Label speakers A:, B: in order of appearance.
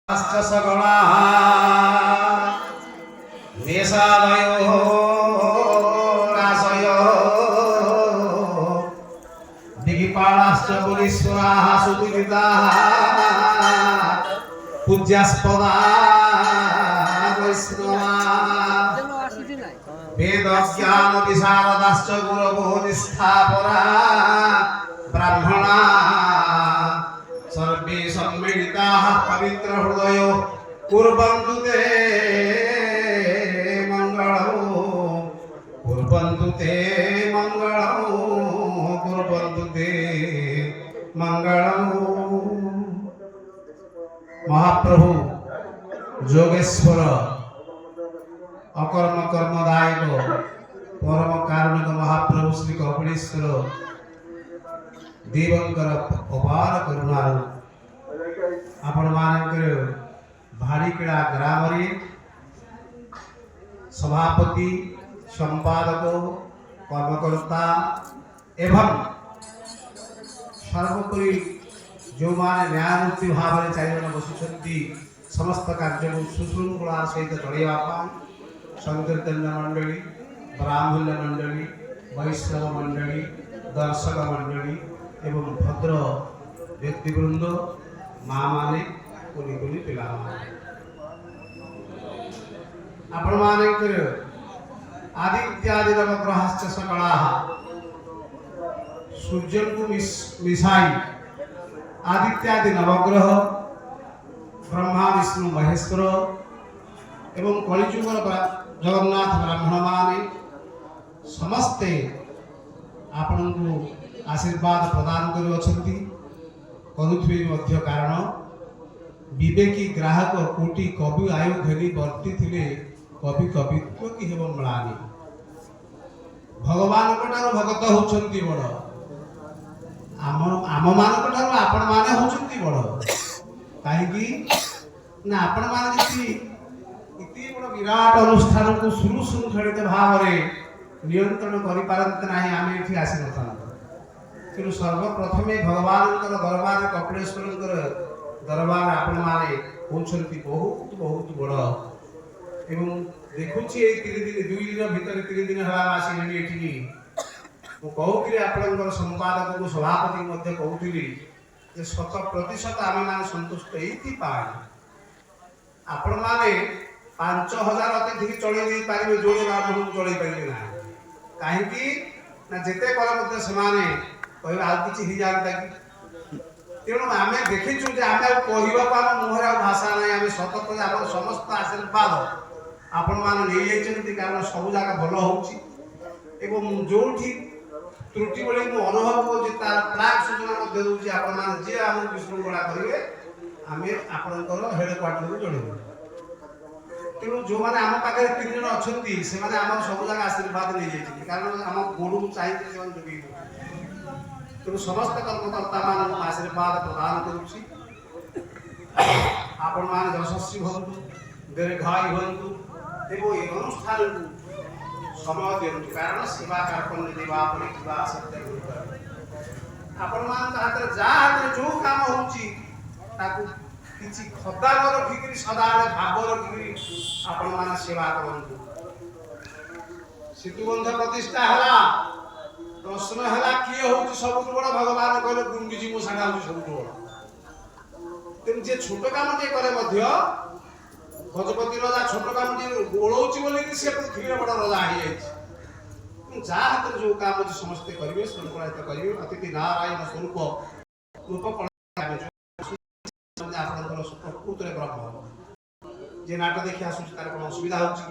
A: सगुणा निषादयो रासयो दिगिपालाश्च पुरीश्वराः सुदुरिताः पूज्यास्पदा वैष्णवाः वेदज्ञान विशारदाश्च गुरवो निष्ठापरा ब्राह्मणा सर्वे सम्मिलिताः पवित्र हृदयो कुर्वन्तु ते मंगलम् कुर्वन्तु ते मंगलम् कुर्वन्तु ते मंगलम्। महाप्रभु जोगेश्वर अकर्म कर्मदायक परम कारुणिक महाप्रभु श्री कपिलेश्वर देवंकर अपार करुणारू आपण मानकर भारीकेड़ा ग्राम रे सभापति संपादक कर्मकर्ता एवं सर्वोपरि जो माने न्यायमूर्ति भाव में चारिजन बसुंट समस्त कार्य सुशृंखला सहित चलवा संकीर्तन मंडली ब्राह्मण्य मंडली वैष्णव मंडली दर्शक मंडली एवं भद्र व्यक्तिवृंद माँ माने कुनी कुनी पिला आपण मानकर आदित्यादि नवग्रहाश्च सकलाः सूर्य को मिसाई आदित्यादि नवग्रह ब्रह्मा विष्णु महेश्वर एवं कलिजुगर जगन्नाथ ब्राह्मण माने समस्ते आपण को आशीर्वाद प्रदान कर कारण विवेकी ग्राहक कोटि कवि आयु घेरी वर्ती थिले कवि कवित्व की हेब म्लानी भगवान भगत होचंती बड़ आम मान आपण माने होचंती बड़ कहीं ना आपण माने इति बड़ विराट अनुष्ठान को शुरू शृंखलित भाव में नियंत्रण करि पारंते नाही आमे एठी आसी नथा तेणु सर्वप्रथम भगवान दरबार कपिलेश्वर दरबार आपण माने होचंती बहुत बहुत बड़ एवं देखुची ए 3 दिन 2 दिन भीतर 3 दिन हला आसी एठी एठी मो कहूली आपनकर संपादक को सभापति मध्ये कहूली जे 100% आमे माने संतुष्ट एथि पाए आपण माने 5000 अतिथि चले दे पारिबे जोड़े बाबू चले पारिबे ना काहे कि ना जेते कला मध्ये समाने कहबे आ किछि हि जानता कि तेणु आमे देखिछु जे आमे कहबा पाम मुहरा भाषा नै आमे सतत हमर समस्त आशीर्वाद आपण मान नै जाइछन्ति कारण सब जगह भलो होउछि एवं जोठी त्रुटि बळे को अनुभव को जे तार प्राक सूचना मध्ये दोछि आपण मान जे हम विश्रृंखला करिवे आमे आपनकर हेड क्वार्टर को जोड़िबो तेणु जो माने आम पाखे 3 जन अछन्ति से माने हमर सब जगह आशीर्वाद नै जाइछन्ति कारण हम गोडू चाहिते जीवन जोगी तेणु समस्त कर्मकर्ता मान आशीर्वाद प्रदान करुछि आपण मान यशस्वी भवन्तु दीर्घायु भवन्तु एवं ए अनुष्ठान को समय दियन्तु कारण सेवा कार्पण्य देवा परि किबा सत्य आपण मान हाथ जा हाथ जो काम होउछि ताकू किछि खदार रखिकरी सदाले भाव रखिकरी आपण मान सेवा करन्तु सेतुबंध प्रतिष्ठा हला प्रश्न हला किए होउछि सबुठ बड़ भगवान कहले गुंडीजी मो साडा होउछि सबुठ बड़ तेन जे छोट काम जे करे मध्य गजपति राजा छोट काम जे ओळौछि बोली कि से पृथ्वी बड़ राजा ही जाइछि जा हाथ जो काम जे समस्त करिवे संकल्पित करिवे अतिथि नारायण स्वरूप रूप आपनकर प्रकृत रे ब्रह्म जे नाट देखि आसुछि तार कोन असुविधा होउछि